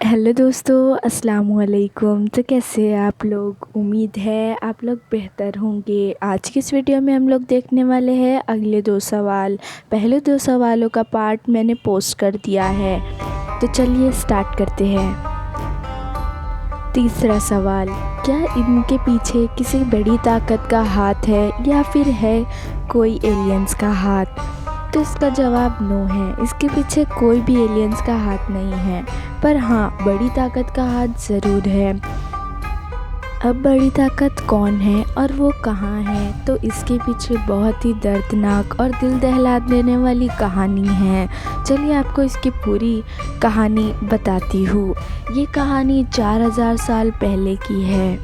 Hello दोस्तों, अस्सलाम वालेकुम। तो कैसे हैं आप लोग? उम्मीद है आप लोग बेहतर होंगे। आज की इस वीडियो में हम लोग देखने वाले हैं अगले 2 सवाल। पहले 2 सवालों का पार्ट मैंने पोस्ट कर दिया है, तो चलिए स्टार्ट करते हैं। तीसरा सवाल, क्या इनके पीछे किसी बड़ी ताकत का हाथ है या फिर है कोई एलियंस का हाथ? तो इसका जवाब नो है। इसके पीछे कोई भी एलियंस का हाथ नहीं है, पर हाँ, बड़ी ताकत का हाथ ज़रूर है। अब बड़ी ताकत कौन है और वो कहाँ है? तो इसके पीछे बहुत ही दर्दनाक और दिल दहला देने वाली कहानी है। चलिए आपको इसकी पूरी कहानी बताती हूँ। ये कहानी 4000 साल पहले की है,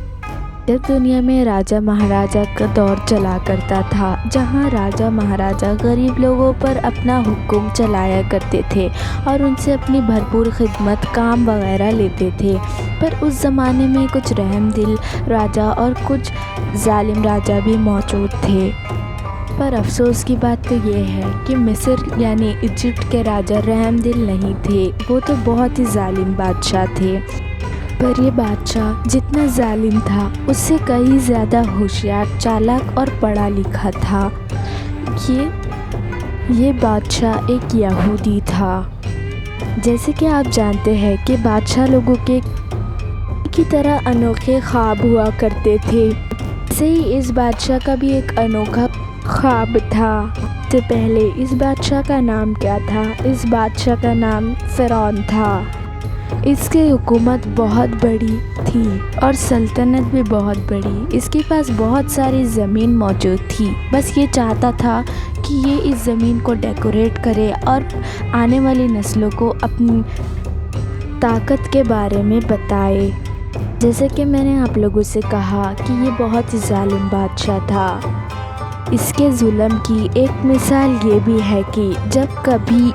जब दुनिया में राजा महाराजा का दौर चला करता था, जहां राजा महाराजा गरीब लोगों पर अपना हुक्म चलाया करते थे और उनसे अपनी भरपूर खिदमत काम वगैरह लेते थे। पर उस ज़माने में कुछ रहमदिल राजा और कुछ जालिम राजा भी मौजूद थे। पर अफसोस की बात तो ये है कि मिस्र यानी इजिप्ट के राजा रहमदिल नहीं थे, वो तो बहुत ही जालिम बादशाह थे। पर ये बादशाह जितना जालिम था, उससे कहीं ज़्यादा होशियार, चालाक और पढ़ा लिखा था। ये बादशाह एक यहूदी था। जैसे कि आप जानते हैं कि बादशाह लोगों के की तरह अनोखे ख्वाब हुआ करते थे। ऐसे ही इस बादशाह का भी एक अनोखा ख्वाब था। इससे पहले इस बादशाह का नाम क्या था? इस बादशाह का नाम फ़िरौन था। इसकी हुकूमत बहुत बड़ी थी और सल्तनत भी बहुत बड़ी। इसके पास बहुत सारी ज़मीन मौजूद थी। बस ये चाहता था कि ये इस ज़मीन को डेकोरेट करे और आने वाली नस्लों को अपनी ताकत के बारे में बताए। जैसे कि मैंने आप लोगों से कहा कि ये बहुत ही जालिम बादशाह था। इसके जुल्म की एक मिसाल ये भी है कि जब कभी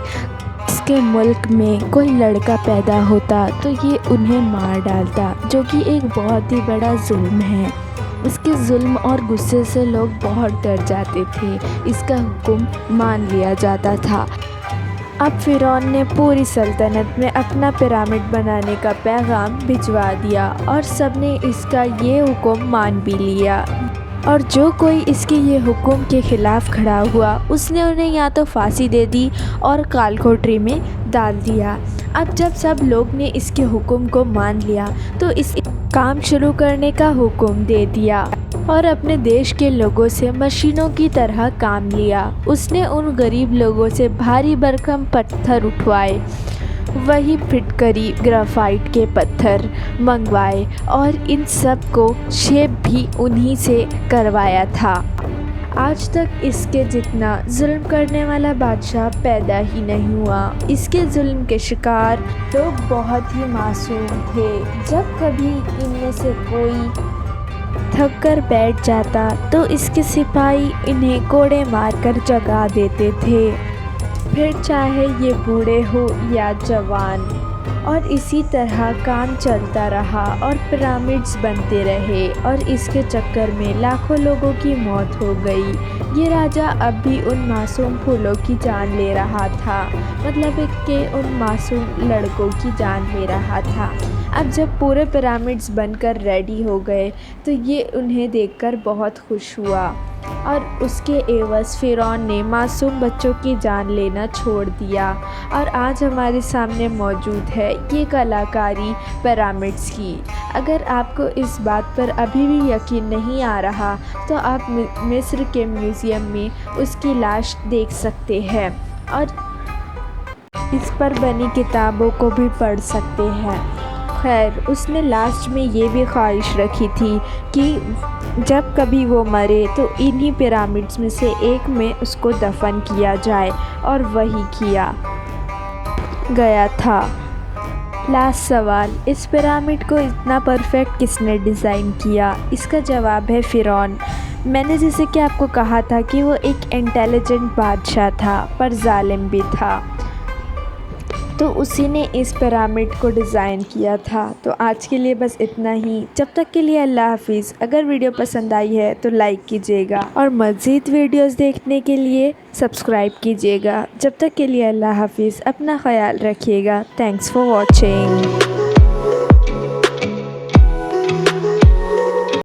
इसके मुल्क में कोई लड़का पैदा होता तो ये उन्हें मार डालता, जो कि एक बहुत ही बड़ा जुल्म है। इसके जुल्म और गुस्से से लोग बहुत डर जाते थे। इसका हुक्म मान लिया जाता था। अब फ़िरौन ने पूरी सल्तनत में अपना पिरामिड बनाने का पैगाम भिजवा दिया और सबने इसका ये हुक्म मान भी लिया। और जो कोई इसके ये हुक्म के ख़िलाफ़ खड़ा हुआ, उसने उन्हें या तो फांसी दे दी और काल कोठरी में डाल दिया। अब जब सब लोग ने इसके हुक्म को मान लिया तो इस काम शुरू करने का हुक्म दे दिया और अपने देश के लोगों से मशीनों की तरह काम लिया। उसने उन गरीब लोगों से भारी भरकम पत्थर उठवाए, वही फिटकरी ग्राफाइट के पत्थर मंगवाए और इन सब को शेप भी उन्हीं से करवाया था। आज तक इसके जितना जुल्म करने वाला बादशाह पैदा ही नहीं हुआ। इसके जुल्म के शिकार लोग बहुत ही मासूम थे। जब कभी इनमें से कोई थक कर बैठ जाता तो इसके सिपाही इन्हें कोड़े मारकर जगा देते थे, फिर चाहे ये बूढ़े हो या जवान। और इसी तरह काम चलता रहा और पिरामिड्स बनते रहे और इसके चक्कर में लाखों लोगों की मौत हो गई। ये राजा अब भी उन मासूम फूलों की जान ले रहा था, मतलब कि उन मासूम लड़कों की जान ले रहा था। अब जब पूरे पिरामिड्स बनकर रेडी हो गए तो ये उन्हें देखकर बहुत खुश हुआ और उसके एवज़ फ़िरौन ने मासूम बच्चों की जान लेना छोड़ दिया। और आज हमारे सामने मौजूद है ये कलाकारी पिरामिड्स की। अगर आपको इस बात पर अभी भी यकीन नहीं आ रहा तो आप मिस्र के म्यूज़ियम में उसकी लाश देख सकते हैं और इस पर बनी किताबों को भी पढ़ सकते हैं। खैर, उसने लास्ट में ये भी ख्वाहिश रखी थी कि जब कभी वो मरे तो इन्हीं पिरामिड्स में से एक में उसको दफन किया जाए, और वही किया गया था। लास्ट सवाल, इस पिरामिड को इतना परफेक्ट किसने डिज़ाइन किया? इसका जवाब है फ़िरौन। मैंने जैसे कि आपको कहा था कि वो एक इंटेलिजेंट बादशाह था पर जालिम भी था, तो उसी ने इस पिरामिड को डिज़ाइन किया था। तो आज के लिए बस इतना ही। जब तक के लिए अल्लाह हाफिज़। अगर वीडियो पसंद आई है तो लाइक कीजिएगा और मज़ीद वीडियोस देखने के लिए सब्सक्राइब कीजिएगा। जब तक के लिए अल्लाह हाफिज़। अपना ख्याल रखिएगा। Thanks for watching.